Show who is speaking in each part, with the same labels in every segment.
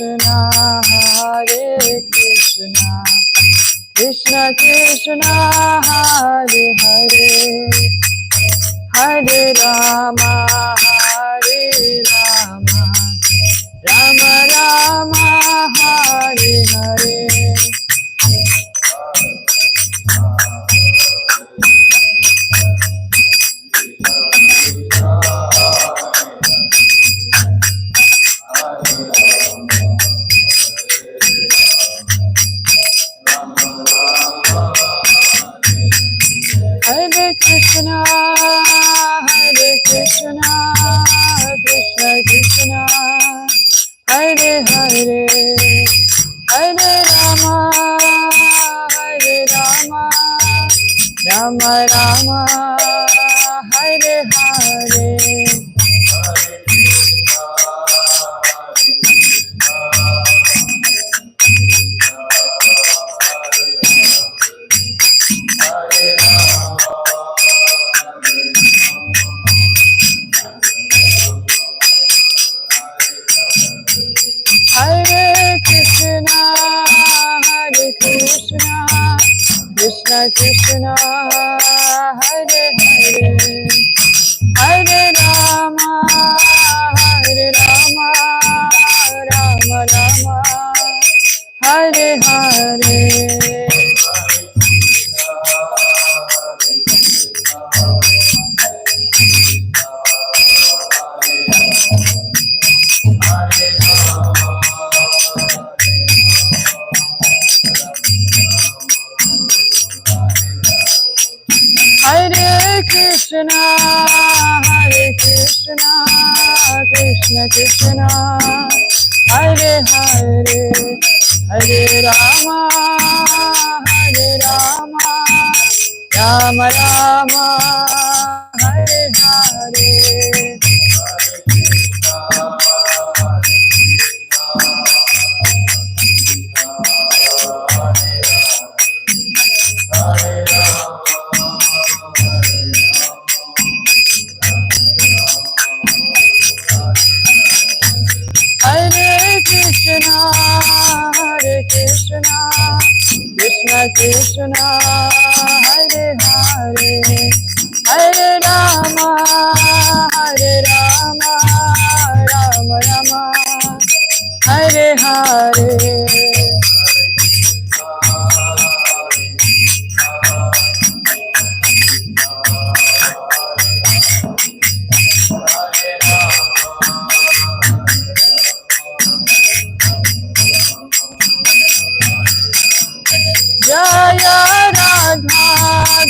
Speaker 1: Krishna, Hare Krishna, Krishna Krishna, Hare Hare, Hare Rama, Hare Rama, Rama Rama, Hare Hare. Hare Krishna, Krishna Krishna, Hare Hare, Hare Rama, Rama Rama, Hare Hare. Hare Krishna, Krishna Krishna, Hare Hare, Hare Rama, Rama Rama, Hare Hare. Hare Krishna, Krishna Krishna, Hare Hare, Hare Rama, Rama Rama, Hare Hare. Krishna, Krishna Krishna, Hare Hare, Hare Rama, Rama Rama, Hare Hare. Jaya Radha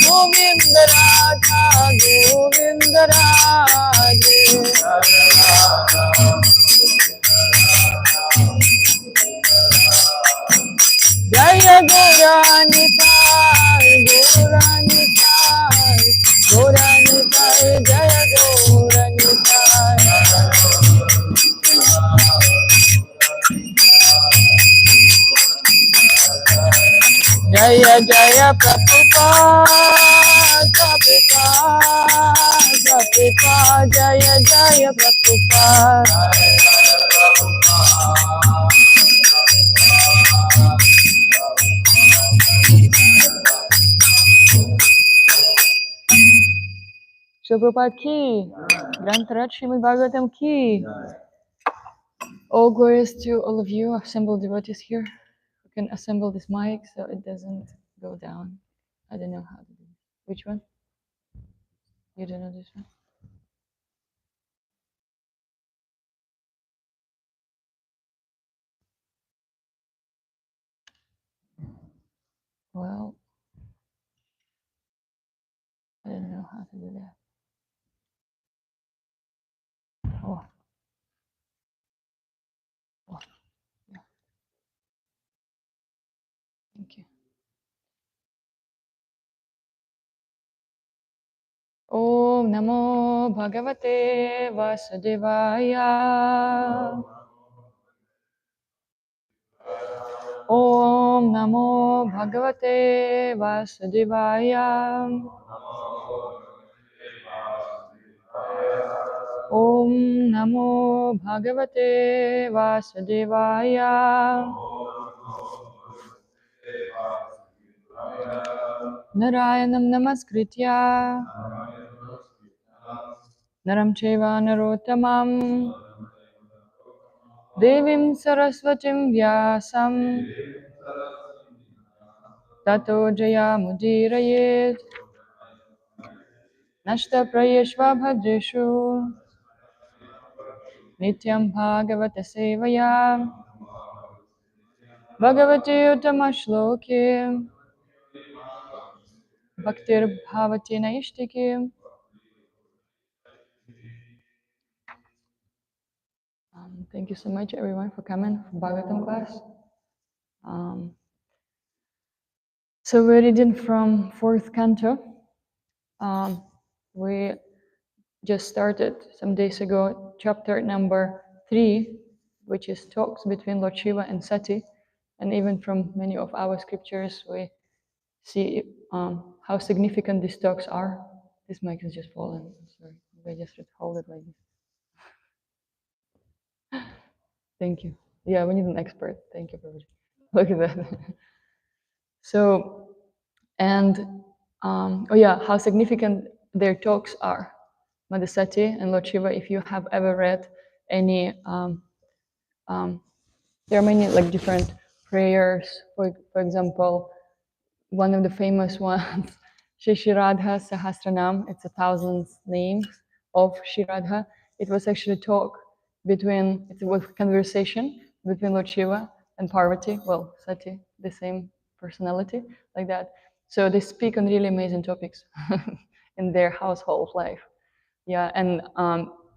Speaker 1: Govinda Radha Govinda Radhe, Jaya Gauranitai Gauranitai Gauranitai, Jaya Gauranitai. Jaya Jaya Prabhupada, Prabhupada, Jaya Jaya Prabhupada. Prabhupada ki, Grantarat Śrimad Bhāgavatam ki. All glories to all of you assembled devotees here. You can assemble this mic so it doesn't go down. I don't know how to do it. Which one? You don't know this one? Well, I don't know how to do that. Oh. Oh. Yeah. Thank you. Om Namo Bhagavate Vasudevaya. Om Namo Bhagavate Vasudevaya. Om Namo Bhagavate Vasudevaya. Narayanam Namaskritya Naram Chaiva Narottamam Devim Saraswatim Vyasam Tato Jayamudiraye Nashta Prayeshva Bhadreshu Nityam Bhagavata Sevaya Bhagavati Utamashloke Bhaktir Bhavati Naishtiki. Thank you so much, everyone, for coming for Bhagavatam class. So we're reading from 4th canto. We just started some days ago chapter number 3, which is talks between Lord Shiva and Sati. And even from many of our scriptures, we see how significant these talks are. This mic has just fallen. Sorry, I just should hold it like this. Thank you. Yeah, we need an expert. Thank you, everybody. Look at that. So, and oh yeah, how significant their talks are. Madhusati and Lord Shiva, if you have ever read any, there are many like different prayers. For example, one of the famous ones, Shri Radha Sahasranam, it's 1,000 names of Shri Radha. It was actually a talk between, it was a conversation between Lord Shiva and Parvati, well, Sati, the same personality, like that. So they speak on really amazing topics in their household life. Yeah, and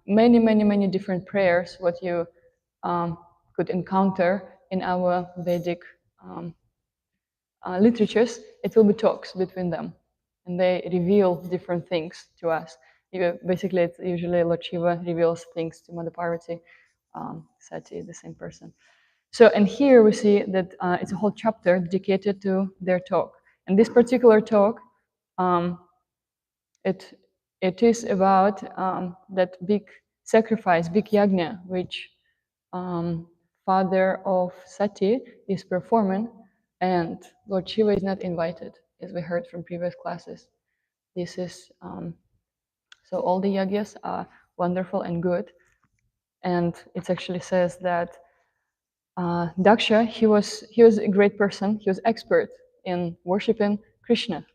Speaker 1: many different prayers, what you could encounter in our Vedic literatures, it will be talks between them, and they reveal different things to us. Basically, it's usually Lord Shiva reveals things to Mother Parvati, Sati, the same person. So, and here we see that it's a whole chapter dedicated to their talk. And this particular talk, it is about that big sacrifice, big yajna, which father of Sati is performing, and Lord Shiva is not invited, as we heard from previous classes. This is so all the yagyas are wonderful and good, and it actually says that Daksha, he was a great person. He was expert in worshiping Krishna,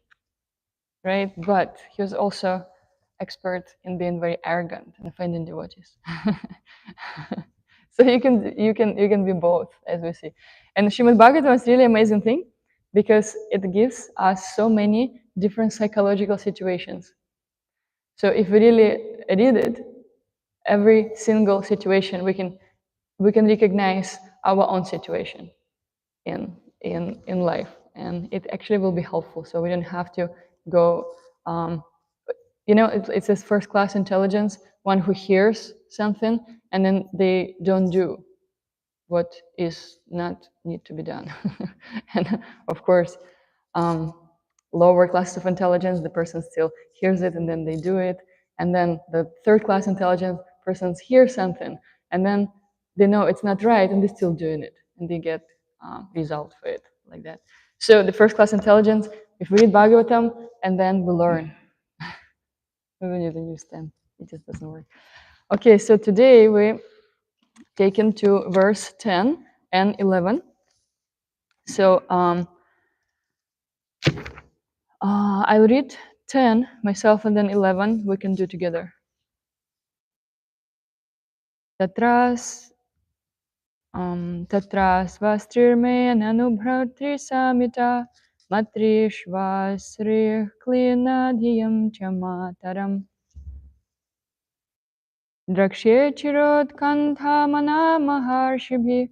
Speaker 1: right? But he was also expert in being very arrogant and offending devotees. So you can be both, as we see. And Śrimad Bhāgavatam is really amazing thing because it gives us so many different psychological situations. So if we really read it, every single situation we can recognize our own situation in life, and it actually will be helpful. So we don't have to go. It says first class intelligence, one who hears something and then they don't do what is not need to be done. And of course, lower classes of intelligence, the person still hears it and then they do it. And then the third class intelligence persons hear something and then they know it's not right and they're still doing it and they get result for it, like that. So the first class intelligence, if we read Bhagavatam and then we learn. We need a new stand. It just doesn't work. Okay, so today we taken to verse 10 and 11. So I'll read 10 myself and then 11 we can do together. Tatras svastrirme nanubhratri samita matrishvasri klinadhiyam chamataram drakshe chirot kantha mana maharshibhi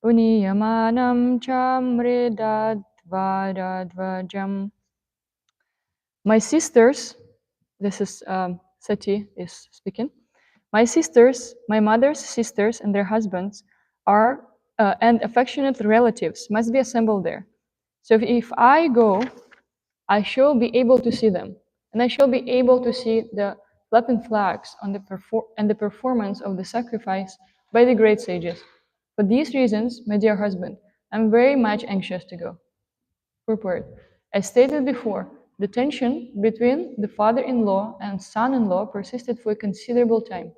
Speaker 1: uniyamanam chamridadvadadvajam. My sisters, this is Sati is speaking. My sisters, my mother's sisters and their husbands are and affectionate relatives must be assembled there. So if I go, I shall be able to see them, and I shall be able to see the flapping flags on and the performance of the sacrifice by the great sages. For these reasons, my dear husband, I'm very much anxious to go. Purport. As stated before, the tension between the father-in-law and son-in-law persisted for a considerable time.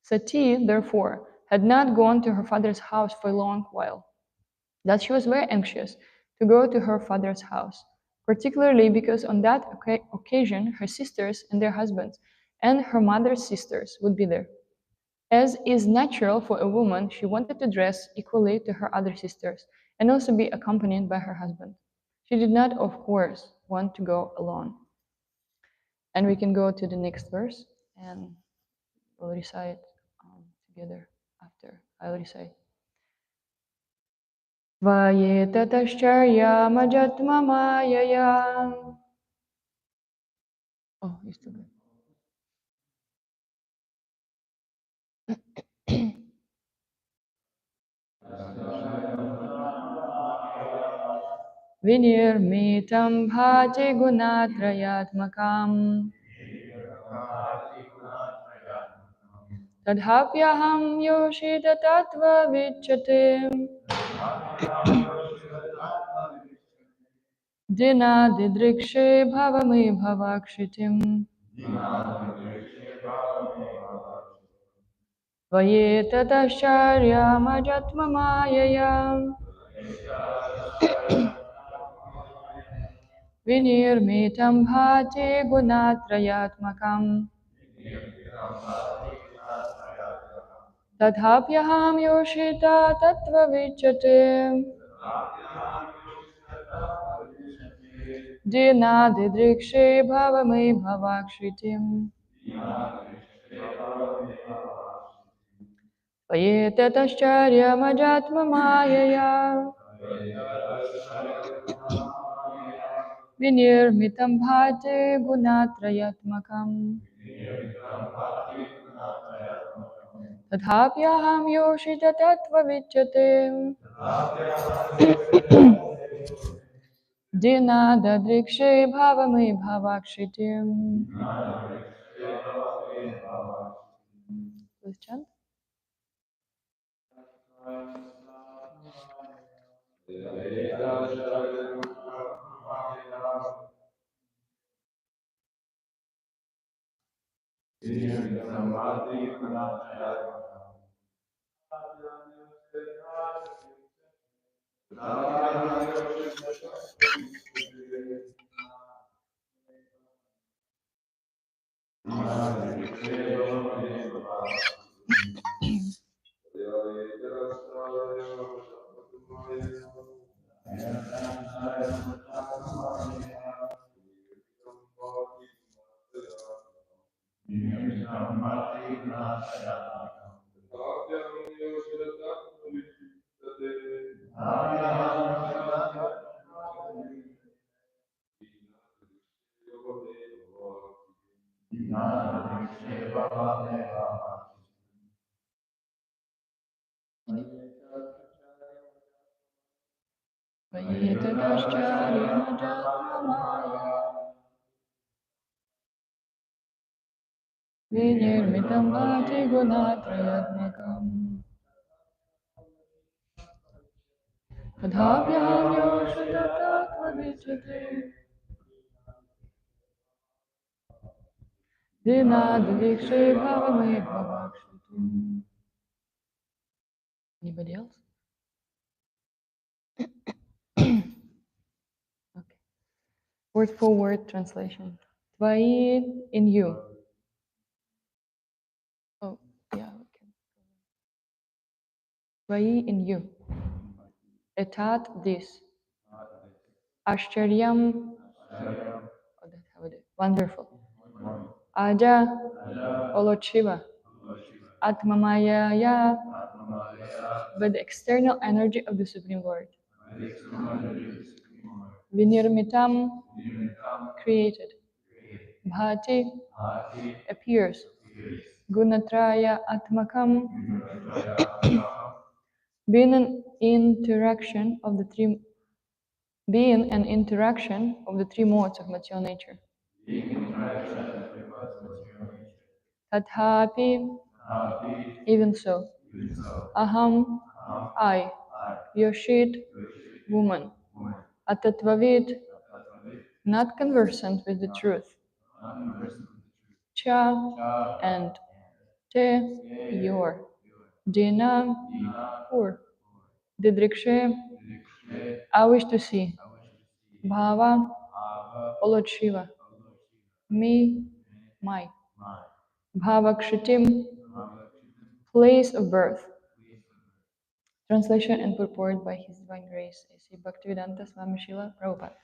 Speaker 1: Sati, therefore, had not gone to her father's house for a long while. Thus she was very anxious to go to her father's house, particularly because on that occasion her sisters and their husbands and her mother's sisters would be there. As is natural for a woman, she wanted to dress equally to her other sisters and also be accompanied by her husband. She did not, of course, want to go alone. And we can go to the next verse and we'll recite together after I'll recite. Vayetatashcharyamajatmamayaya. Oh, you're still good. Vinirmitam bhati gunatrayatmakam. Tadhapyaham yoshita tattva vichyate. Dina didrikshe bhavame bhavakshitim. Vayetatashcharyamajatmamayaya. Vinirmitam bhati gunatrayatmakam. Tadhapyaham yoshita tattva vichyate. Dina didrikshe bhavame bhavakshitim. Vayetatashcharyamajatmamayaya. Vinirmitam bhati gunatrayatmakam. Tadhapyaham yoshita tattva vichyate. Dina dadrikshe bhavame bhavakshitim. Please chant. Vinirmitam bhati gunatrayatmakam. Tadhapyaham yoshita tattva vichyate. Dina didrikshe bhavame bhavakshitim. Anybody else? Okay. Word for word translation. Tvai in you. Oh, yeah, okay. Tvai in you. Etat this. Ashcharyam. Oh, that's how it is. Wonderful. Aja. O Lord Shiva. Atmamaya. By the external energy of the Supreme Lord. Vinirmitam. Created. Bhati. Appears. Gunatraya Atmakam. Being an interaction of the three modes of material nature. Tathapi, even so, aham, I, Yoshit, woman, atatvavit, not conversant with the truth, cha, and te, your, dina, poor, didrikshe, I wish to see, bhava, O Lord Shiva, me, my, bhavakshitim, place of birth. Translation and purport by His Divine Grace, A.C. Bhaktivedanta Swami Srila Prabhupada.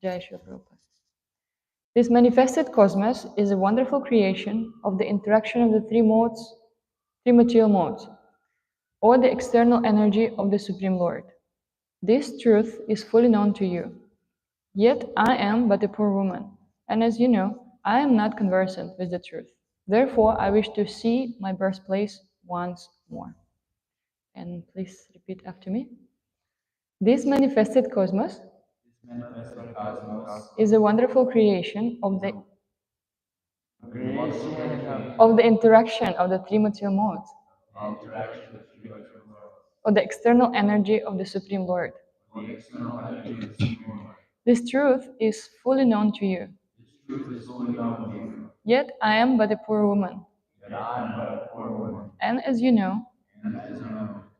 Speaker 1: Jai Srila Prabhupada. This manifested cosmos is a wonderful creation of the interaction of the three modes, three material modes, or the external energy of the Supreme Lord. This truth is fully known to you. Yet I am but a poor woman, and as you know, I am not conversant with the truth. Therefore, I wish to see my birthplace once more. And please repeat after me. This manifested cosmos is a wonderful creation of the interaction of the three material modes, of the external energy of the Supreme Lord. This truth is fully known to you. Yet I am but a poor woman. And as you know,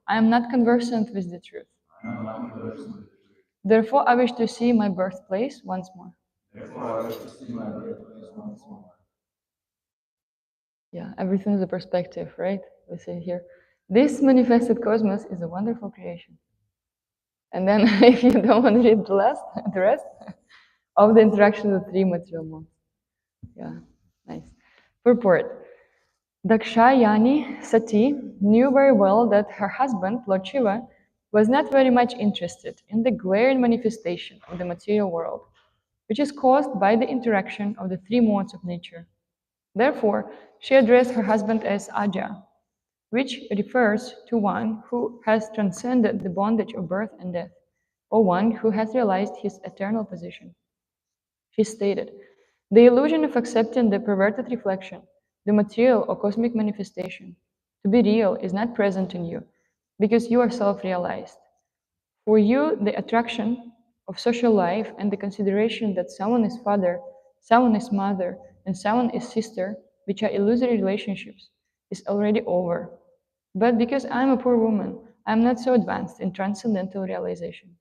Speaker 1: I am not conversant with the truth. Therefore, I wish to see my birthplace once more. Yeah, everything is a perspective, right? We say here, this manifested cosmos is a wonderful creation. And then, if you don't want to read the rest of the interaction of the three material modes. Yeah, nice. Purport. Dakshayani Sati knew very well that her husband, Lord Shiva, was not very much interested in the glaring manifestation of the material world, which is caused by the interaction of the three modes of nature. Therefore, she addressed her husband as Aja, which refers to one who has transcended the bondage of birth and death, or one who has realized his eternal position. She stated, the illusion of accepting the perverted reflection, the material or cosmic manifestation, to be real is not present in you, because you are self-realized. For you, the attraction of social life and the consideration that someone is father, someone is mother, and someone is sister, which are illusory relationships, is already over. But because I am a poor woman, I am not so advanced in transcendental realization.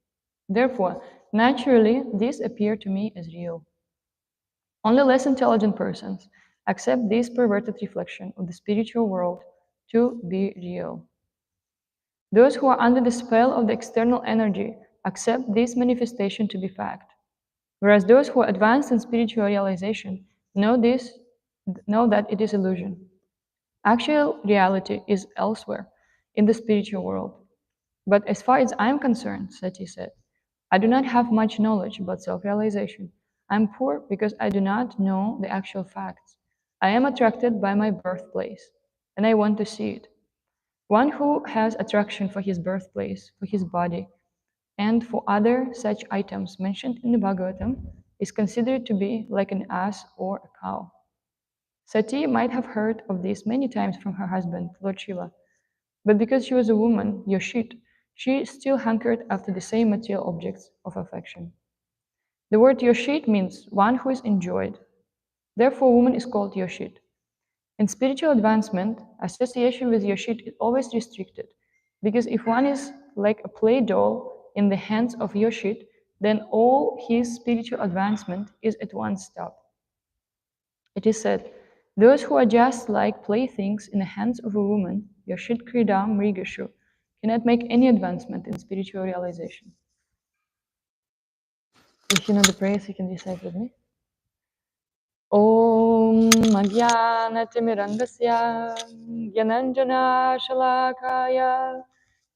Speaker 1: Therefore, naturally, these appear to me as real. Only less intelligent persons accept this perverted reflection of the spiritual world to be real. Those who are under the spell of the external energy accept this manifestation to be fact, whereas those who are advanced in spiritual realization know that it is illusion. Actual reality is elsewhere, in the spiritual world. But as far as I am concerned, Sati said, I do not have much knowledge about self-realization. I am poor because I do not know the actual facts. I am attracted by my birthplace, and I want to see it. One who has attraction for his birthplace, for his body, and for other such items mentioned in the Bhāgavatam is considered to be like an ass or a cow. Sati might have heard of this many times from her husband, Lord Shiva, but because she was a woman, Yoshit, she still hankered after the same material objects of affection. The word Yoshit means one who is enjoyed. Therefore, woman is called Yoshit. In spiritual advancement, association with Yoshit is always restricted, because if one is like a play doll in the hands of Yoshit, then all his spiritual advancement is at once stopped. It is said, those who are just like playthings in the hands of a woman, Yoshit Kridam Mrigashu, cannot make any advancement in spiritual realization. If you know the prayers, you can recite with me. Om Madhyanatimiraندasya Gyananjana Shalakaya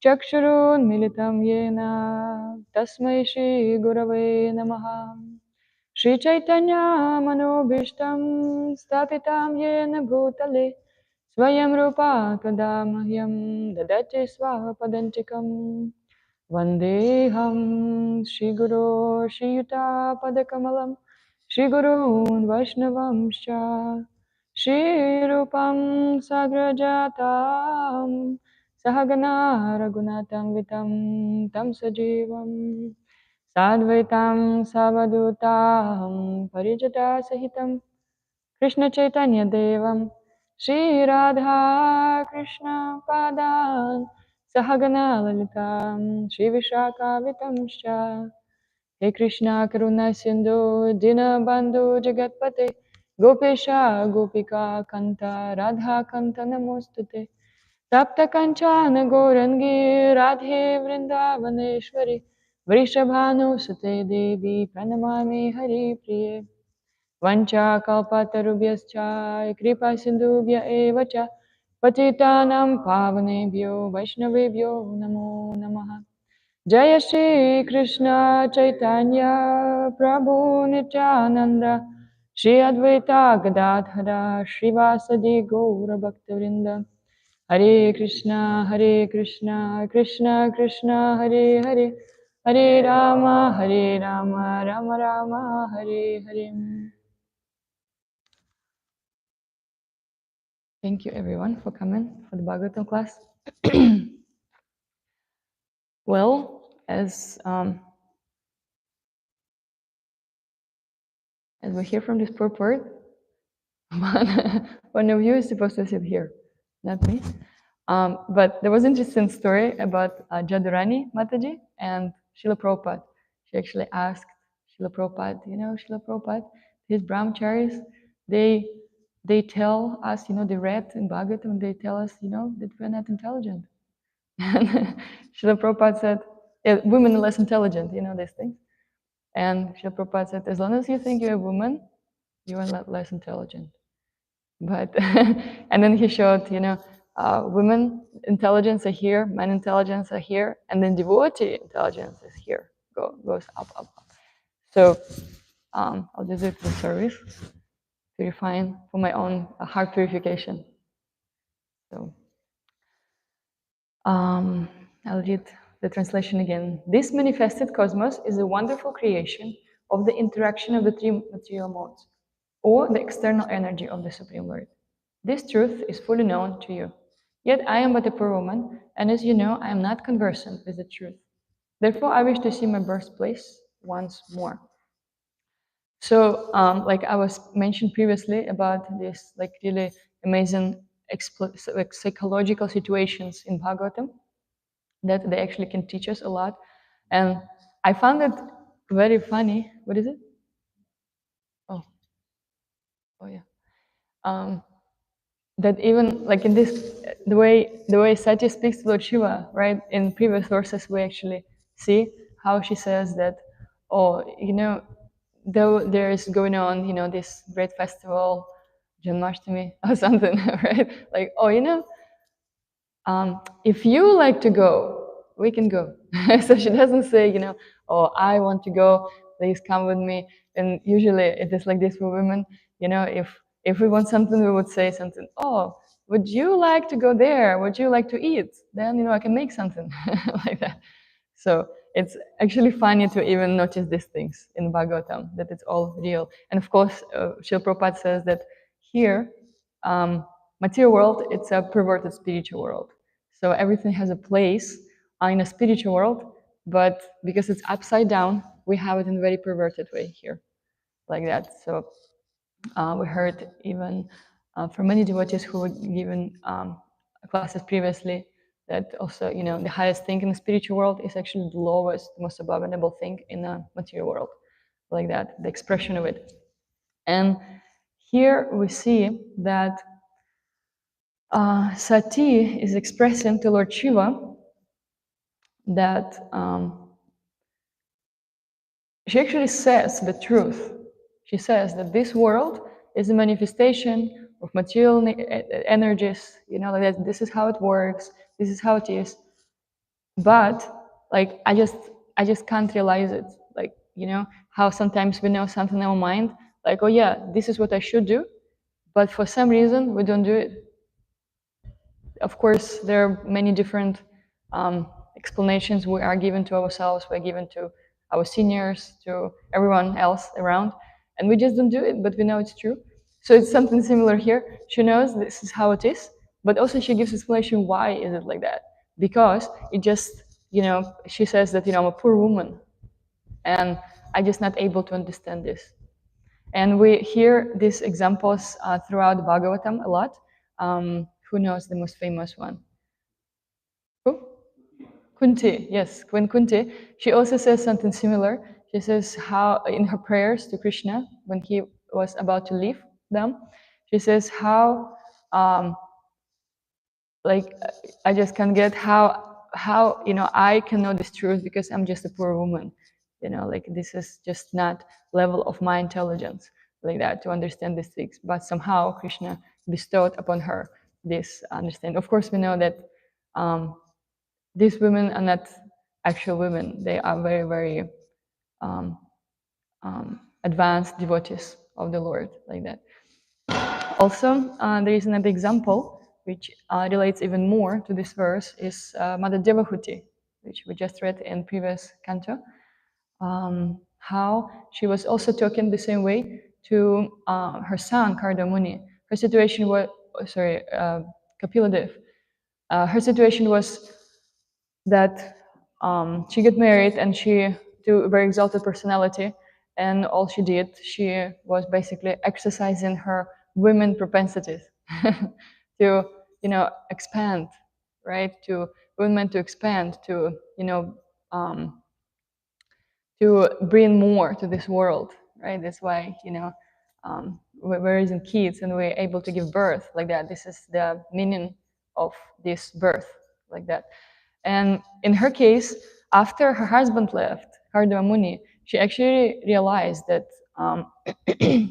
Speaker 1: Chakshurun Militam Yena Tasmai Shri Gurave Namaha Shri Chaitanya Manobhishtam Stapitam Yena Bhutale Swayam Rupa Kadamahyam Dadati Swapadantikam Vandeham Shri Guru Shri Yuta Padakamalam Shri Gurun Vaishnavamscha Shri Rupam Sagrajatam Sahagana Raghunatam Vitam Tam Sajivam Sadvaitam Savadutam Parijata Sahitam Krishna Chaitanya Devam Shri Radha Krishna Padan Sahagana Lalitam Shri Vishaka Vitamscha He Krishna Karuna Sindhu Dinabandhu Jagatpate Gopesha Gopika Kanta Radha Kanta Namostute Tapta Kanchana Gourangi Radhe Vrindavaneshwari Vrishabhanu Sute Devi Pranamami Hari Priye Vancha kalpatarubhyascha kripa sindhubhya eva cha patitanam pavanebhyo vaishnavebhyo namo namaha. Jaya Shri Krishna Chaitanya Prabhu Nityananda Shri Advaita Gadadhara Srivasadi Gaura Bhaktivinoda Hare Krishna Krishna Krishna Hare Hare Hare Rama Rama Rama Hare Hare. Thank you everyone for coming for the Bhagavatam class. Well, as we hear from this purport, one of you is supposed to sit here, not me. But there was an interesting story about Jadurani Mataji and Srila Prabhupada. She actually asked Srila Prabhupada, Srila Prabhupada, these brahmacharis, they tell us, they read in Bhagavatam, they tell us, that we're not intelligent. And Srila Prabhupada said, yeah, women are less intelligent, these things. And Srila Prabhupada said, as long as you think you're a woman, you are less intelligent. But and then he showed, women intelligence are here, men intelligence are here, and then devotee intelligence is here, goes up, up, up. So I'll just do it for service, purifying for my own heart purification. So I'll read the translation again. This manifested cosmos is a wonderful creation of the interaction of the three material modes, or the external energy of the Supreme Lord. This truth is fully known to you. Yet I am but a poor woman, and as you know, I am not conversant with the truth. Therefore, I wish to see my birthplace once more. So, like I was mentioned previously about this, like really amazing psychological situations in Bhagavatam that they actually can teach us a lot, and I found it very funny. What is it? Oh, oh yeah. That even like in this the way Sati speaks to Lord Shiva, right? In previous verses, we actually see how she says that, oh, though there is going on, this great festival, Janmashtami or something, right? Like, oh, if you like to go, we can go. So she doesn't say, oh, I want to go, please come with me. And usually it is like this for women, if we want something, we would say something, oh, would you like to go there? Would you like to eat? Then, I can make something like that. So it's actually funny to even notice these things in Bhagavatam, that it's all real. And of course, Srila Prabhupada says that here, material world, it's a perverted spiritual world. So everything has a place in a spiritual world, but because it's upside down, we have it in a very perverted way here, like that. So we heard even from many devotees who were given classes previously that also, the highest thing in the spiritual world is actually the lowest, most abominable thing in the material world, like that, the expression of it. And here we see that Sati is expressing to Lord Shiva that she actually says the truth. She says that this world is a manifestation of material energies, like that. This is how it works. This is how it is. But like, I just can't realize it. Like, how sometimes we know something in our mind, like, oh yeah, this is what I should do, but for some reason we don't do it. Of course, there are many different explanations we are given to ourselves, we're given to our seniors, to everyone else around. and we just don't do it, but we know it's true. So it's something similar here. She knows this is how it is, but also she gives explanation why is it like that. Because it just, she says that, I'm a poor woman, and I'm just not able to understand this. And we hear these examples throughout the Bhagavatam a lot. Who knows the most famous one? Who? Kunti, yes, Queen Kunti. She also says something similar. She says how in her prayers to Krishna when he was about to leave them, she says how like I just can't get how I can know this truth because I'm just a poor woman. Like this is just not level of my intelligence like that to understand these things. But somehow Krishna bestowed upon her this understanding. Of course, we know that these women are not actual women. They are very, very advanced devotees of the Lord, like that. Also, there is another example which relates even more to this verse is Mother Devahuti, which we just read in previous canto. How she was also talking the same way to her son Karda Muni. Her situation was, Kapila Dev. Her situation was that she got married and she to a very exalted personality, and all she did, she was basically exercising her women propensities to expand, right? To women to expand, to to bring more to this world, right? That's why we're raising kids and we're able to give birth like that. This is the meaning of this birth like that. And in her case, after her husband left, Kardama Muni, she actually realized that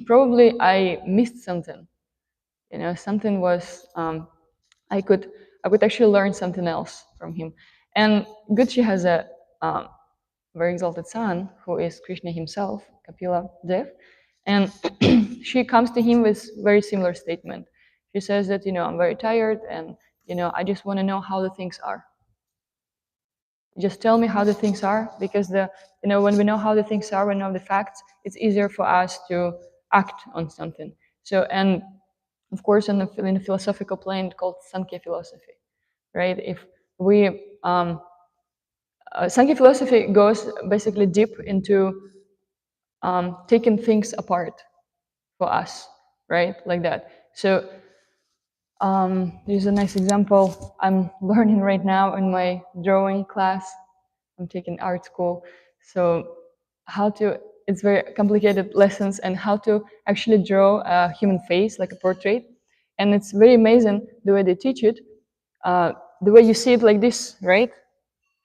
Speaker 1: probably I missed something. Something was I could actually learn something else from him. And good, she has a very exalted son who is Krishna himself, Kapila Dev, and she comes to him with very similar statement. She says that I'm very tired and I just want to know how the things are. Just tell me how the things are, because when we know how the things are, we know the facts, it's easier for us to act on something. So, and of course in the philosophical plane called Sankhya philosophy, right? If we Sankhya philosophy goes basically deep into taking things apart for us, right? Like that. So there's a nice example I'm learning right now in my drawing class. I'm taking art school. So it's very complicated lessons and how to actually draw a human face, like a portrait. And it's very amazing the way they teach it. The way you see it like this, right?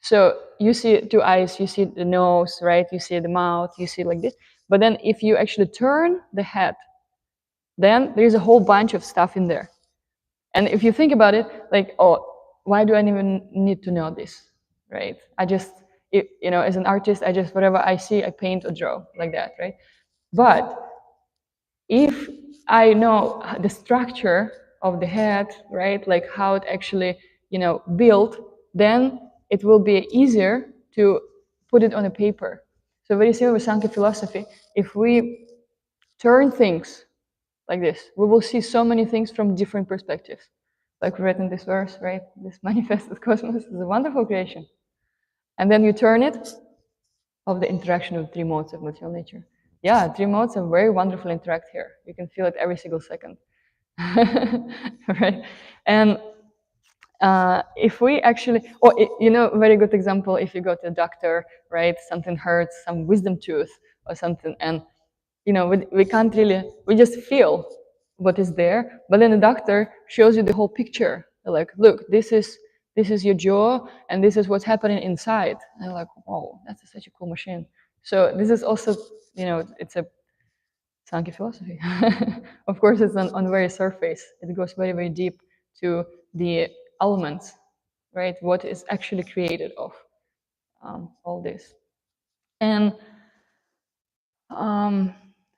Speaker 1: So you see two eyes, you see the nose, right? You see the mouth, you see it like this. But then if you actually turn the head, then there's a whole bunch of stuff in there. And if you think about it, like, oh, why do I even need to know this, right? I just, as an artist, I just, whatever I see, I paint or draw like that, right? But if I know the structure of the head, right, like how it actually, built, then it will be easier to put it on a paper. So very similar with Sankhya philosophy. If we turn things like this, we will see so many things from different perspectives. Like we read in this verse, right? This manifested cosmos is a wonderful creation. And then you turn it of the interaction of three modes of material nature. Yeah, three modes are very wonderfully interact here. You can feel it every single second. Right? And if we actually, very good example, if you go to a doctor, right, something hurts, some wisdom tooth or something, and we can't really, we just feel what is there, but then the doctor shows you the whole picture. They're like, look, this is your jaw and this is what's happening inside. And I'm like, wow, that's such a cool machine. So this is also, it's a Sankhya philosophy. Of course, it's on very surface. It goes very, very deep to the elements, right? What is actually created of all this. And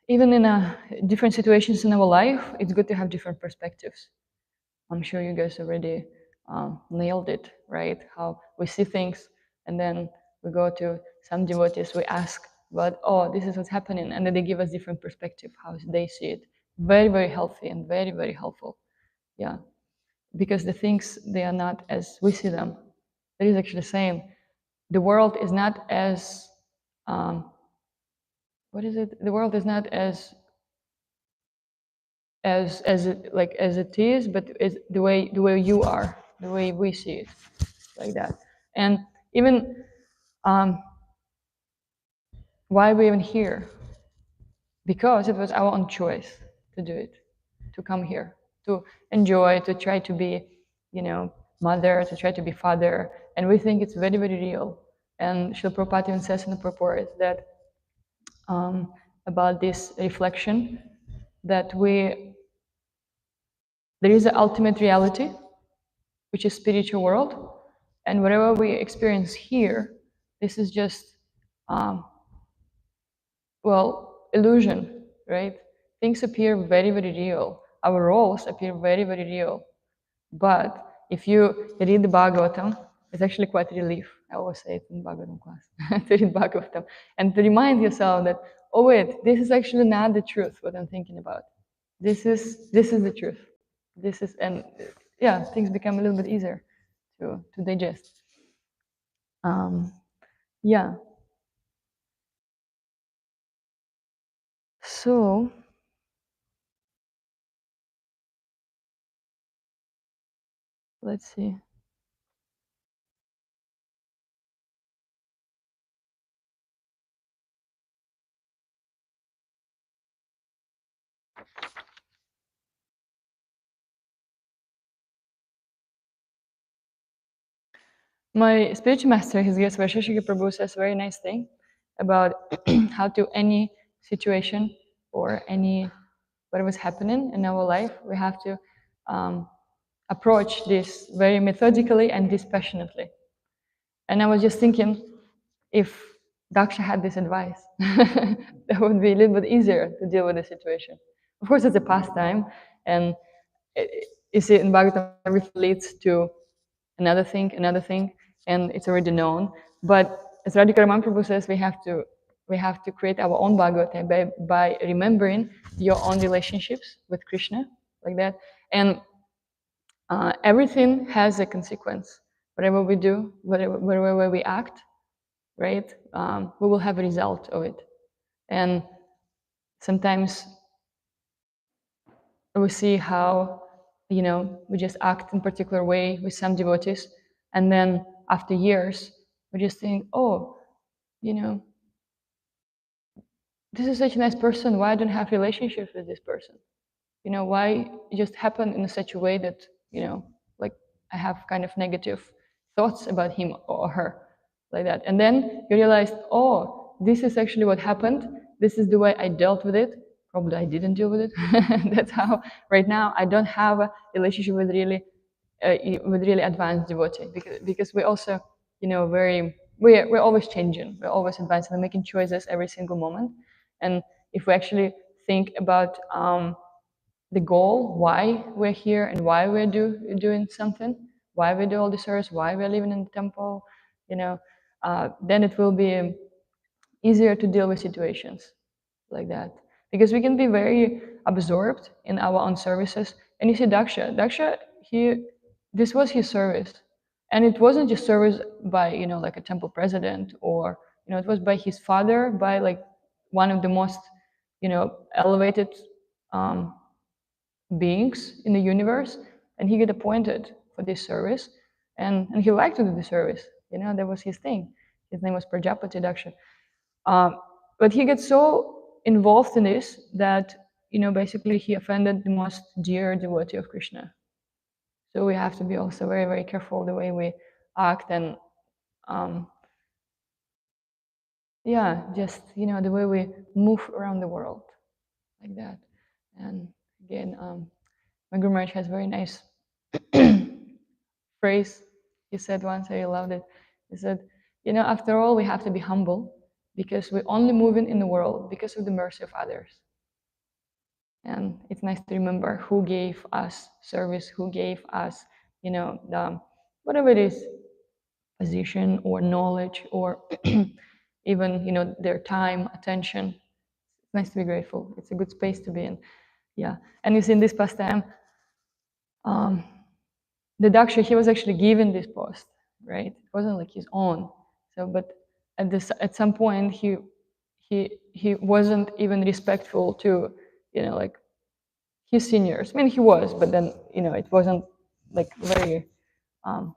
Speaker 1: even in different situations in our life, it's good to have different perspectives. I'm sure you guys already nailed it, right? How we see things, and then we go to some devotees, we ask but oh, this is what's happening, and then they give us different perspective how they see it. Very, very healthy and very, very helpful. Yeah, because the things, they are not as we see them. It is actually saying the world is not as what is it? The world is not as it, like as it is, but is the way you are, the way we see it, like that. And even why we even here? Because it was our own choice to do it, to come here, to enjoy, to try to be, mother, to try to be father, and we think it's very, very real. And Srila Prabhupada even says in the purport that about this reflection, that there is an ultimate reality, which is spiritual world, and whatever we experience here, this is just illusion, right? Things appear very, very real. Our roles appear very, very real. But if you read the Bhagavatam, it's actually quite a relief. I always say it in Bhagavatam class, to read Bhagavatam and to remind yourself that, oh wait, this is actually not the truth, what I'm thinking about. This is the truth. This is, and yeah, things become a little bit easier to digest. Yeah. So let's see. My spiritual master, his guest Vaisheshika Prabhu, says a very nice thing about how to any situation or any what was happening in our life, we have to approach this very methodically and dispassionately. And I was just thinking, if Daksha had this advice, that would be a little bit easier to deal with the situation. Of course, it's a pastime, and you see in Bhagavatam, everything leads to another thing, and it's already known. But as Radhika Raman Prabhu says, we have to create our own Bhagavatam by remembering your own relationships with Krishna, like that. And everything has a consequence. Whatever we do, wherever we act, right? We will have a result of it. And sometimes we see how, we just act in a particular way with some devotees, and then after years, we just think, oh, this is such a nice person. Why I don't have relationships with this person? Why it just happened in such a way that, like I have kind of negative thoughts about him or her, like that. And then you realize, oh, this is actually what happened. This is the way I dealt with it. Probably I didn't deal with it. That's how right now I don't have a relationship with really advanced devotee, because we also, we're always changing, we're always advancing and making choices every single moment. And if we actually think about the goal, why we're here and why we're doing something, why we do all the service, why we're living in the temple, then it will be easier to deal with situations like that. Because we can be very absorbed in our own services. And you see Daksha, this was his service. And it wasn't just service by, like a temple president, or, it was by his father, by like one of the most, elevated beings in the universe, and he get appointed for this service, and he liked to do the service. That was his thing. His name was Prajapati Daksha. But he gets so involved in this that basically he offended the most dear devotee of Krishna. So we have to be also very, very careful the way we act, and just the way we move around the world, like that. And again, my Guru Maharaj has a very nice phrase he said once. I loved it. He said, after all, we have to be humble, because we're only moving in the world because of the mercy of others. And it's nice to remember who gave us service, who gave us, the whatever it is, position or knowledge or even, you know, their time, attention. It's nice to be grateful. It's a good space to be in. Yeah. And you see in this pastime, the Daksha, he was actually given this post, right? It wasn't like his own. So, but at some point, he wasn't even respectful to, you know, like his seniors. I mean, he was, but then, you know, it wasn't like very um,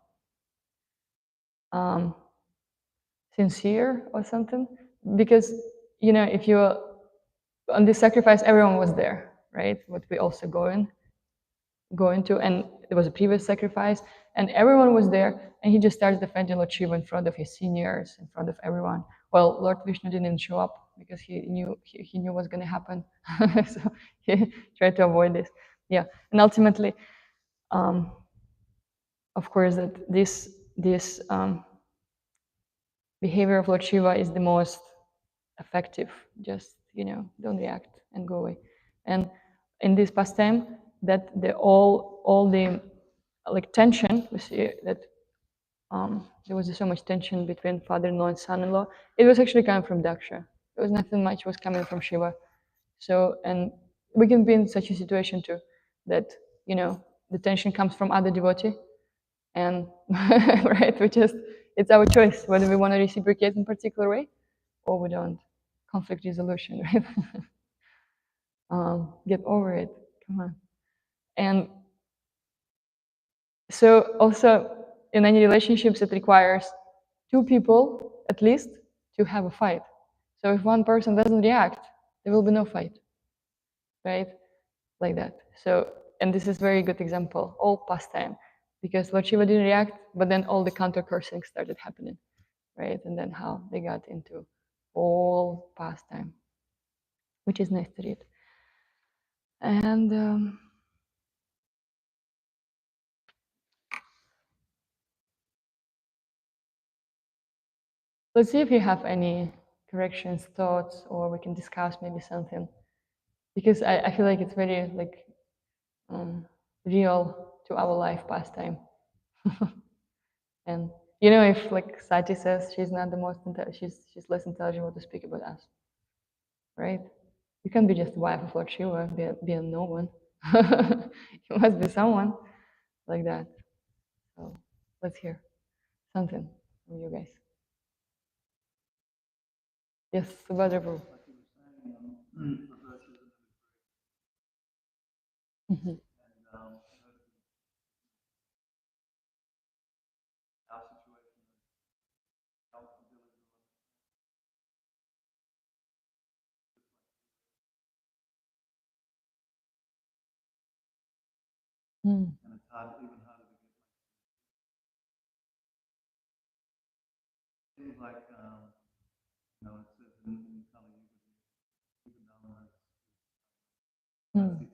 Speaker 1: um, sincere or something. Because, you know, if you on this sacrifice, everyone was there, right? What we also go into, and there was a previous sacrifice, and everyone was there, and he just starts defending Lord Shiva in front of his seniors, in front of everyone. Well, Lord Vishnu didn't show up because he knew what's going to happen, so he tried to avoid this. Yeah, and ultimately, of course, that this behavior of Lord Shiva is the most effective. Just, you know, don't react and go away. And in this pastime, that the all the like tension, we see that there was so much tension between father-in-law and son-in-law. It was actually coming from Daksha. There was nothing much was coming from Shiva. So, and we can be in such a situation too, that, you know, the tension comes from other devotee, and right, we just, it's our choice whether we want to reciprocate in a particular way or we don't. Conflict resolution, right? Get over it. Come on. And so also in any relationships, it requires two people at least to have a fight. So if one person doesn't react, there will be no fight, right? Like that. So, and this is very good example, all pastime, because Lord Shiva didn't react, but then all the counter cursing started happening, right? And then how they got into all pastime, which is nice to read. And let's see if you have any corrections, thoughts, or we can discuss maybe something, because I feel like it's very like real to our life pastime. And you know, if like Sati says she's not the most she's less intelligible to speak about us, right? You can't be just the wife of Lord Shiva, be a no one. You must be someone like that. So let's hear something from you guys. Yes, Subhadrapur. Mhm. Mm. Mm.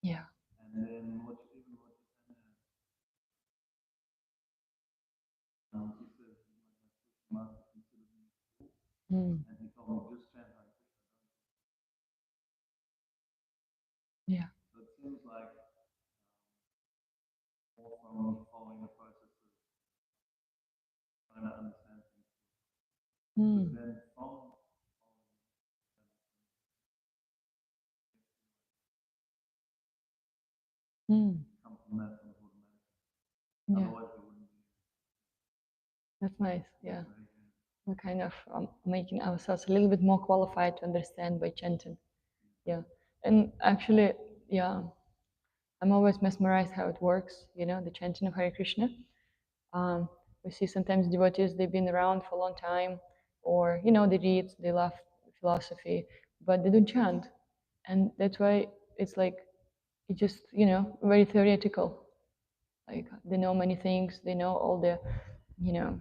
Speaker 1: Yeah. Mm. Yeah. Mm. Mm. Yeah. That's nice. Yeah. We're kind of making ourselves a little bit more qualified to understand by chanting. Yeah. And actually, yeah, I'm always mesmerized how it works, you know, the chanting of Hare Krishna. Um, we see sometimes devotees, they've been around for a long time, or, you know, they read, they love philosophy, but they don't chant. And that's why it's like, it just, you know, very theoretical. Like, they know many things, they know all the, you know,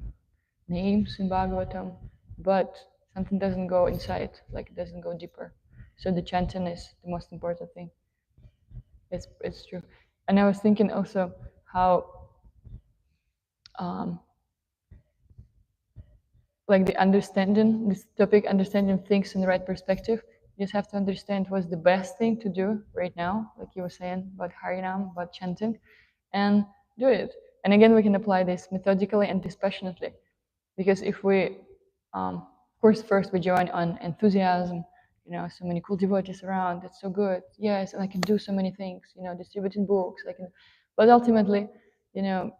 Speaker 1: names in Bhāgavatam, but something doesn't go inside, like it doesn't go deeper. So the chanting is the most important thing. It's true. And I was thinking also how um, like the understanding this topic, understanding things in the right perspective. You just have to understand what's the best thing to do right now, like you were saying about Harinam, about chanting, and do it. And again, we can apply this methodically and dispassionately. Because if we, of course, first we join on enthusiasm, so many cool devotees around, that's so good, yes, and I can do so many things, distributing books, I can, but ultimately, you know,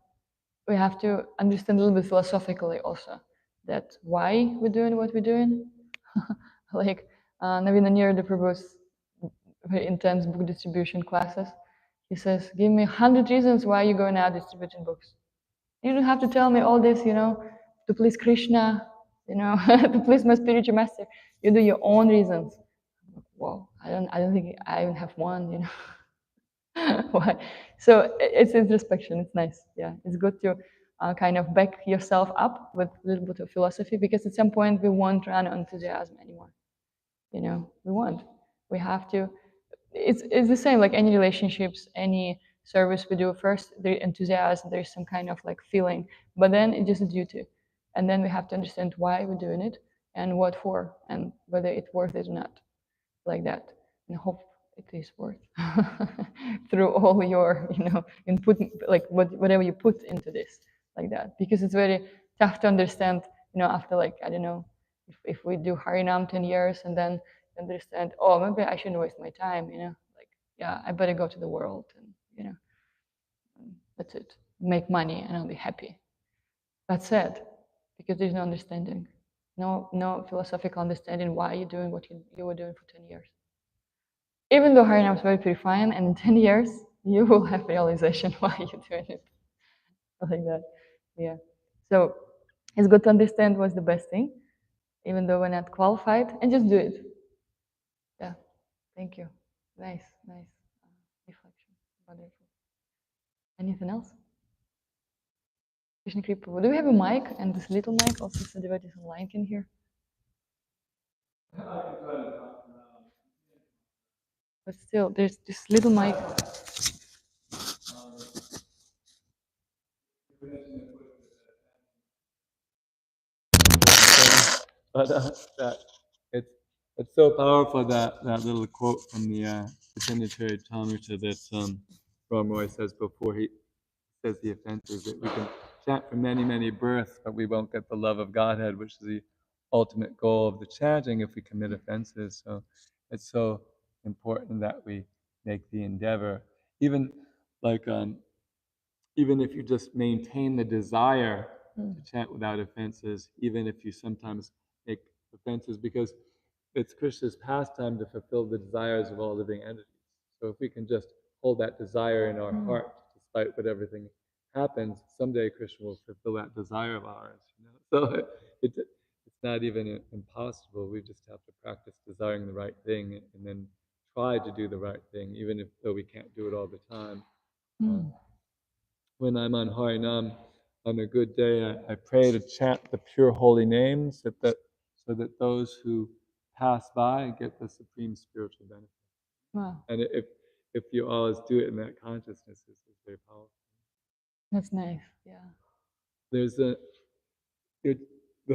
Speaker 1: we have to understand a little bit philosophically also that why we're doing what we're doing. Like Navina Nirada Prabhu's very intense book distribution classes. He says, give me 100 reasons why you're going out distributing books. You don't have to tell me all this, to please Krishna, to please my spiritual master. You do your own reasons. Well, I don't think I even have one. Why? So it's introspection. It's nice. Yeah, it's good to kind of back yourself up with a little bit of philosophy because at some point we won't run on enthusiasm anymore. We won't. We have to. It's the same like any relationships, any service we do. First, the enthusiasm. There's some kind of like feeling, but then it's just a duty, and then we have to understand why we're doing it and what for, and whether it's worth it or not, like that, and hope it is worth through all your input, like whatever you put into this, like that, because it's very tough to understand, after like I don't know, if we do Harinam 10 years and then understand, oh, maybe I shouldn't waste my time, like, yeah, I better go to the world and that's it, make money and I'll be happy. That's sad because there's no understanding, no philosophical understanding why you're doing what you were doing for 10 years. Even though Harinam is very purifying, and in 10 years, you will have realization why you're doing it. Like that. Yeah. So it's good to understand what's the best thing, even though we're not qualified, and just do it. Yeah. Thank you. Nice, nice reflection. Wonderful. Anything else? Krishna Kripa. Do we have a mic and this little mic also so devotees online can hear? But still, there's this little mic.
Speaker 2: But it's so powerful that little quote from the Definitive Talmud that Roy says before he says the offenses, that we can chant for many, many births, but we won't get the love of Godhead, which is the ultimate goal of the chanting if we commit offenses. So it's so important that we make the endeavor. Even like even if you just maintain the desire to chant without offenses, even if you sometimes make offenses, because it's Krishna's pastime to fulfill the desires of all living entities. So if we can just hold that desire in our heart, despite what everything happens, someday Krishna will fulfill that desire of ours. So it's not even impossible. We just have to practice desiring the right thing and then try to do the right thing, even if though we can't do it all the time. When I'm on Harinam, on a good day, I pray to chant the pure holy names so that those who pass by get the supreme spiritual benefit.
Speaker 1: Wow.
Speaker 2: And if you always do it in that consciousness, it's very powerful.
Speaker 1: That's nice. Yeah.
Speaker 2: There's the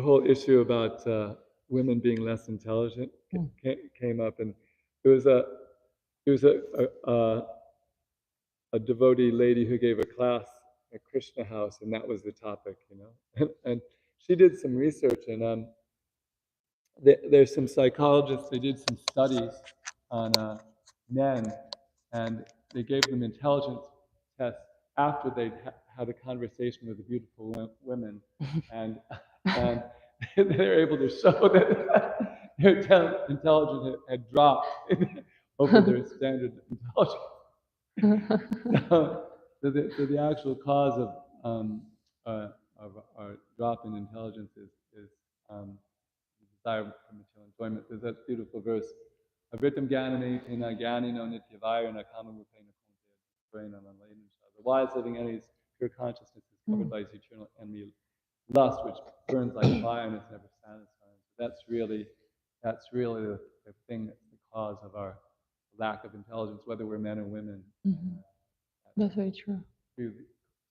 Speaker 2: whole issue about women being less intelligent came up, and there was a devotee lady who gave a class at Krishna House, and that was the topic, and she did some research, and there's some psychologists. They did some studies on men, and they gave them intelligence tests after they'd had a conversation with the beautiful women, and they were able to show that their intelligence had dropped over their standard intelligence. So the actual cause of our drop in intelligence is desire for material enjoyment. There's that beautiful verse, Avritam Gyanane Tena Gyanino Nityavayana Kamarupena Kunte. The wise living entity's pure consciousness is covered by his eternal enemy lust, which burns like fire and is never satisfied. That's really the thing that's the cause of our lack of intelligence, whether we're men or women.
Speaker 1: That's very true.
Speaker 2: Through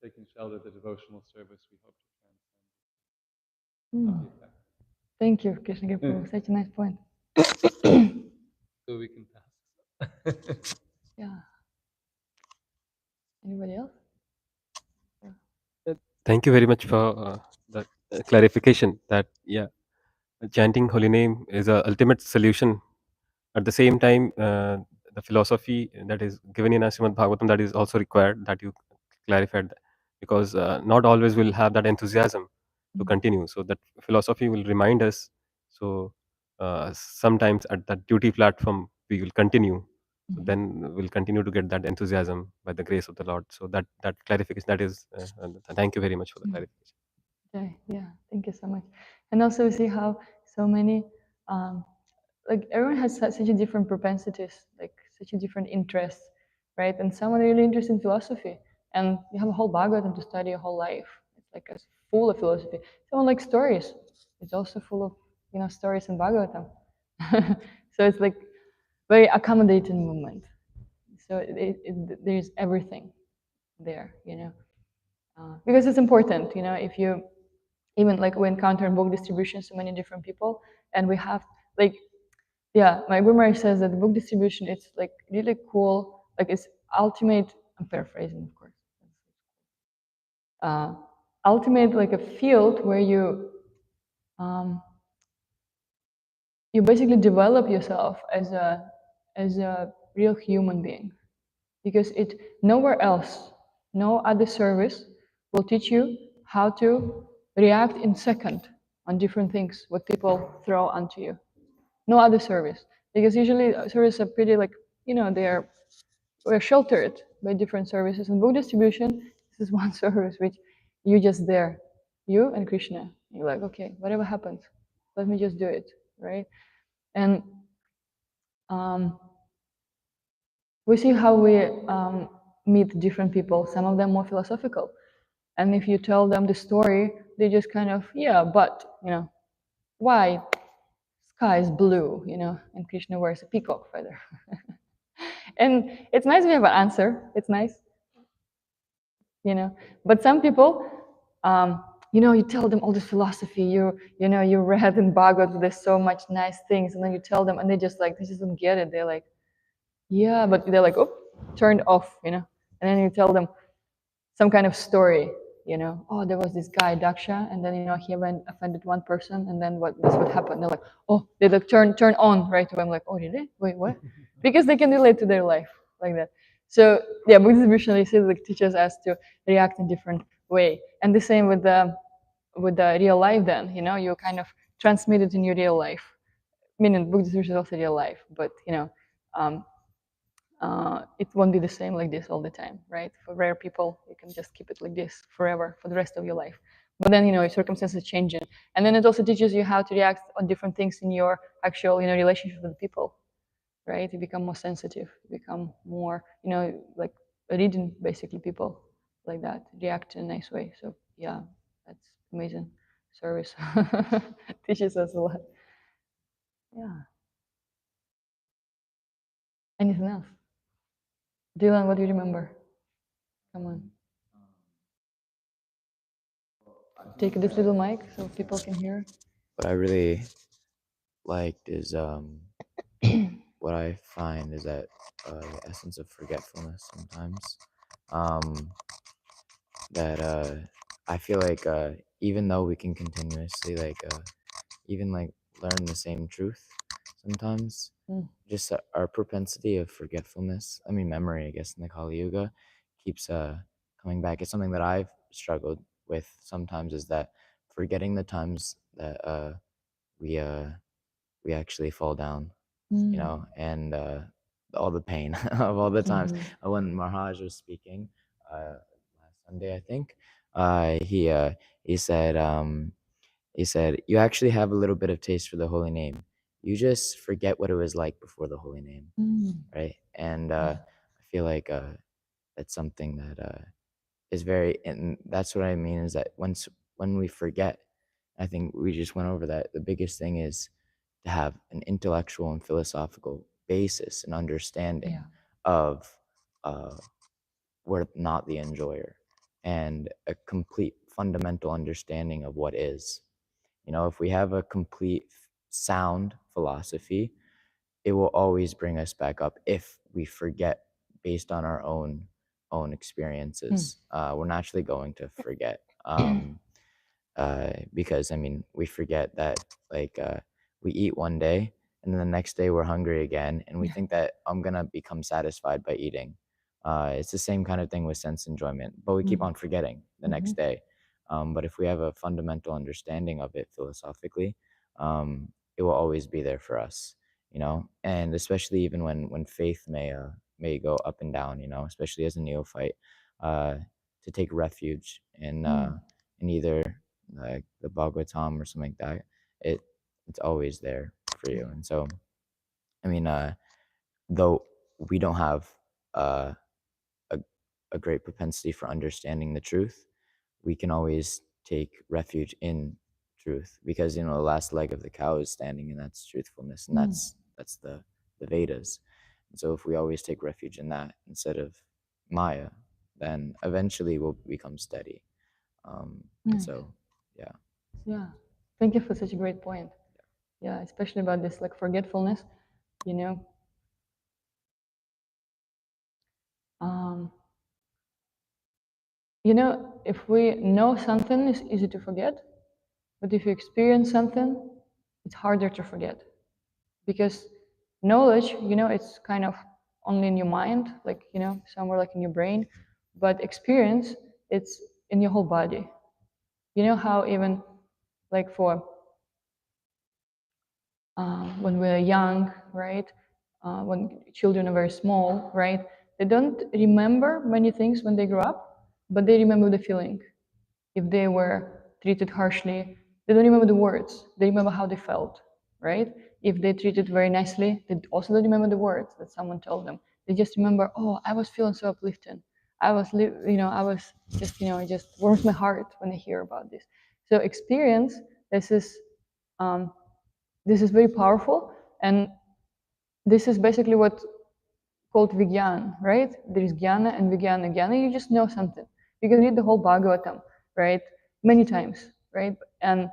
Speaker 2: taking shelter of the devotional service, we hope to transcend.
Speaker 1: Thank you, Krishna Gopal. Such a nice point.
Speaker 2: So we can pass.
Speaker 1: Yeah. Anybody else?
Speaker 3: Thank you very much for that clarification that chanting holy name is a ultimate solution. At the same time, the philosophy that is given in Srimad Bhagavatam, that is also required, that you clarified that. Because not always will have that enthusiasm to continue. So that philosophy will remind us. So sometimes at that duty platform we will continue. So then we'll continue to get that enthusiasm by the grace of the Lord. So that clarification, that is, thank you very much for the clarification.
Speaker 1: Okay, yeah, thank you so much. And also we see how so many, um, like everyone has such a different propensities, like such a different interests, right? And someone really interested in philosophy, and you have a whole Bhagavatam to study your whole life. It's like it's full of philosophy. Someone likes stories. It's also full of stories in Bhagavatam. So it's like very accommodating movement. So there's everything there, because it's important. If you even like we encounter in book distribution so many different people, and we have like, yeah, my Guru says that the book distribution, it's like really cool, like it's ultimate, I'm paraphrasing of course, uh, ultimate like a field where um, you basically develop yourself as a real human being, because it nowhere else, no other service will teach you how to react in second on different things what people throw onto you. No other service, because usually services are pretty like, we're sheltered by different services. In book distribution, this is one service which you just there, you and Krishna. You're like, okay, whatever happens, let me just do it, right? And um, we see how we meet different people. Some of them more philosophical, and if you tell them the story, they just kind of, yeah, but why sky is blue, and Krishna wears a peacock feather. And it's nice we have an answer. It's nice, But some people, you tell them all this philosophy. You read in Bhagavad, there's so much nice things, and then you tell them, and they just like, they just don't get it. They're like, yeah, but they're like, oh, turned off, And then you tell them some kind of story, oh, there was this guy Daksha, and then he went offended one person, and then that's what happened. They're like, oh, they like turn on right away. I'm like, oh, did they? Wait, what? Because they can relate to their life like that. So yeah, Buddhist usually like teaches us to react in different way, and the same with the real life. Then you kind of transmit it in your real life. Meaning Buddhist is also real life, but um, it won't be the same like this all the time, right? For rare people, you can just keep it like this forever for the rest of your life. But then, your circumstances change, and then it also teaches you how to react on different things in your actual, relationship with people, right? You become more sensitive, you become more, like reading basically people like that, react in a nice way. So yeah, that's amazing service. Teaches us a lot. Yeah. Anything else? Dylan, what do you remember? Come on. Take this little mic so people can hear.
Speaker 4: What I really liked is what I find is that the essence of forgetfulness sometimes. That I feel like even though we can continuously even like learn the same truth, sometimes just our propensity of forgetfulness, I mean memory, I guess, in the Kali Yuga keeps coming back. It's something that I've struggled with sometimes, is that forgetting the times that we actually fall down, and all the pain of all the times. When Maharaj was speaking last Sunday, I think, he said, you actually have a little bit of taste for the holy name. You just forget what it was like before the holy name, right? And I feel like that's something that is very, and that's what I mean, is that when we forget, I think we just went over that. The biggest thing is to have an intellectual and philosophical basis and understanding of we're not the enjoyer, and a complete fundamental understanding of what is. If we have a complete sound philosophy, it will always bring us back up. If we forget based on our own experiences, we're naturally going to forget. because I mean, we forget that like we eat one day and then the next day we're hungry again, and we think that I'm gonna become satisfied by eating. It's the same kind of thing with sense enjoyment, but we keep on forgetting the next day. But if we have a fundamental understanding of it philosophically, it will always be there for us, you know. And especially even when faith may go up and down, you know, especially as a neophyte, to take refuge in either like the Bhāgavatam or something like that, it's always there for you. And so, I mean, though we don't have uh, a a great propensity for understanding the truth, we can always take refuge in truth, because you know the last leg of the cow is standing, and that's truthfulness, and that's the Vedas. And so if we always take refuge in that instead of Maya, then eventually we'll become steady. And so, yeah.
Speaker 1: Yeah, thank you for such a great point. Yeah, especially about this like forgetfulness, you know. You know, if we know something, it's easy to forget, but if you experience something, it's harder to forget, because knowledge, you know, it's kind of only in your mind, like, you know, somewhere like in your brain, but experience, it's in your whole body. You know how even like for when we're young, right? When children are very small, right? They don't remember many things when they grow up, but they remember the feeling. If they were treated harshly, they don't remember the words. They remember how they felt, right? If they treated very nicely, they also don't remember the words that someone told them. They just remember, oh, I was feeling so uplifting. I was, you know, I was just, you know, it just warms my heart when I hear about this. So experience, this is um, very powerful, and this is basically what called Vigyan, right? There is Jnana and Vijnana. Jnana, you just know something. You can read the whole Bhagavatam, right? Many times, right? And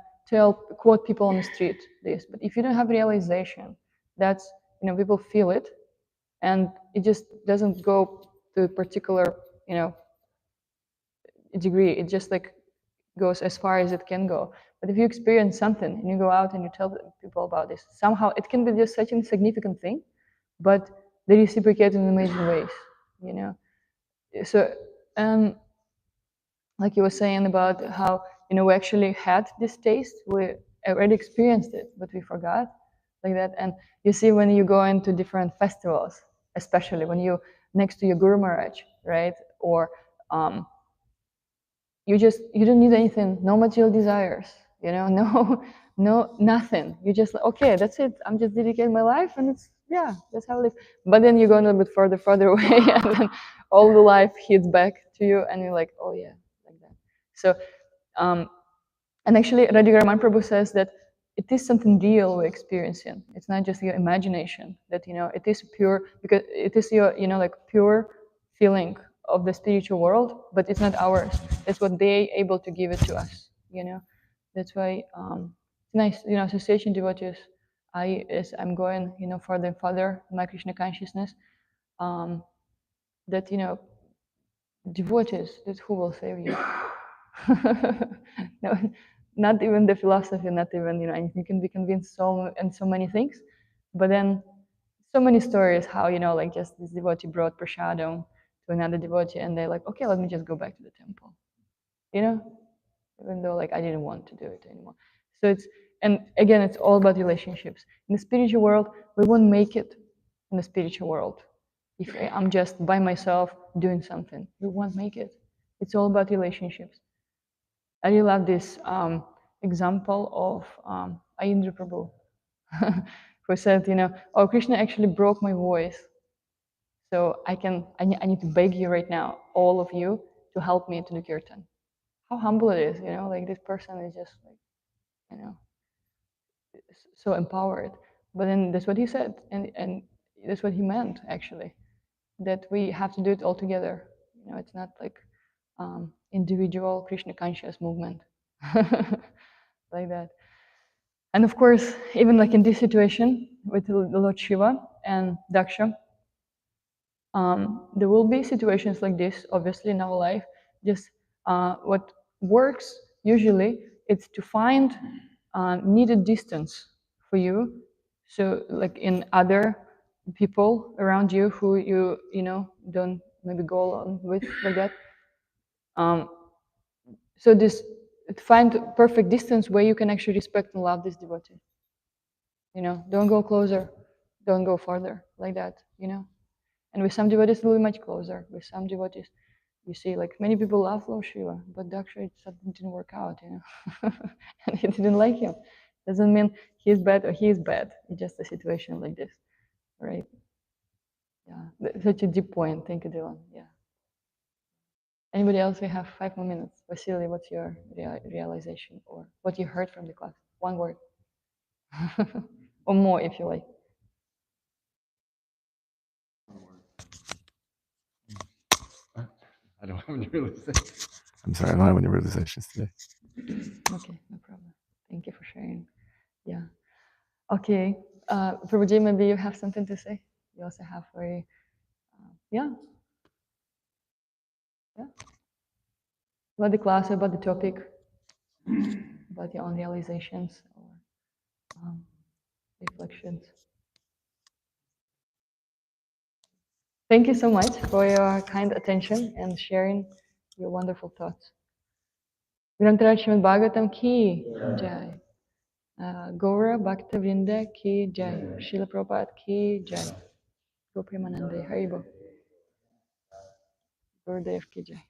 Speaker 1: quote people on the street this. But if you don't have realization, that's, you know, people feel it, and it just doesn't go to a particular, you know, degree. It just like goes as far as it can go. But if you experience something and you go out and you tell people about this, somehow it can be just such an insignificant thing, but they reciprocate in amazing ways, you know. So, like you were saying about how, you know, we actually had this taste, we already experienced it, but we forgot, like that. And you see when you go into different festivals, especially when you next to your Guru Maharaj, right? Or you don't need anything, no material desires, you know, no nothing. You just like, okay, that's it. I'm just dedicating my life, and it's, yeah, that's how I live. But then you go a little bit further away, and then all the life hits back to you, and you're like, oh yeah, like that. So, and actually, Radhikaraman Prabhu says that it is something real we're experiencing. It's not just your imagination. That, you know, it is pure, because it is your, you know, like pure feeling of the spiritual world, but it's not ours. That's what they able to give it to us. You know, that's why it's nice. You know, association devotees. As I'm going, you know, further and further in my Krishna consciousness, that, you know, devotees, that's who will save you. No, not even the philosophy, not even, you know, anything. You can be convinced so many things, but then so many stories how, you know, like just this devotee brought prashadam to another devotee, and they're like, okay, let me just go back to the temple, you know, even though like I didn't want to do it anymore. So it's, and again, it's all about relationships. In the spiritual world, we won't make it in the spiritual world if I'm just by myself doing something. We won't make it. It's all about relationships. I really love this example of Ayendra Prabhu, who said, you know, oh, Krishna actually broke my voice. So I need to beg you right now, all of you, to help me to do kirtan. How humble it is, you know, like this person is just like, you know, so empowered. But then that's what he said, and that's what he meant, actually, that we have to do it all together. You know, it's not like individual Krishna conscious movement. Like that. And of course, even like in this situation with the Lord Shiva and Daksha, there will be situations like this, obviously, in our life. Just what works usually it's to find needed distance for you. So like in other people around you who you know don't maybe go along with like that. So this find perfect distance where you can actually respect and love this devotee. You know, don't go closer, don't go farther like that. You know, and with some devotees really much closer. With some devotees, you see, like many people love Lord Shiva, but actually something didn't work out. You know, and he didn't like him. Doesn't mean he's bad or he is bad. It's just a situation like this, right? Yeah, such a deep point. Thank you, Dylan. Yeah. Anybody else? We have 5 more minutes. Vasily, what's your realization or what you heard from the class? One word. Or more if you like.
Speaker 2: I don't have any realizations.
Speaker 5: I'm sorry, I don't have any realizations today.
Speaker 1: Okay, no problem. Thank you for sharing. Yeah. Okay. Prabhuji, maybe you have something to say? You also have very, yeah. Yeah. About the class, about the topic, about your own realizations or reflections. Thank you so much for your kind attention and sharing your wonderful thoughts. Grantaraj Śrimad Bhāgavatam ki jai. Gaura Bhakta Vrinda ki jai. Srila Prabhupada ki jai. Gopremanande Haribo. Gurudev ki jai.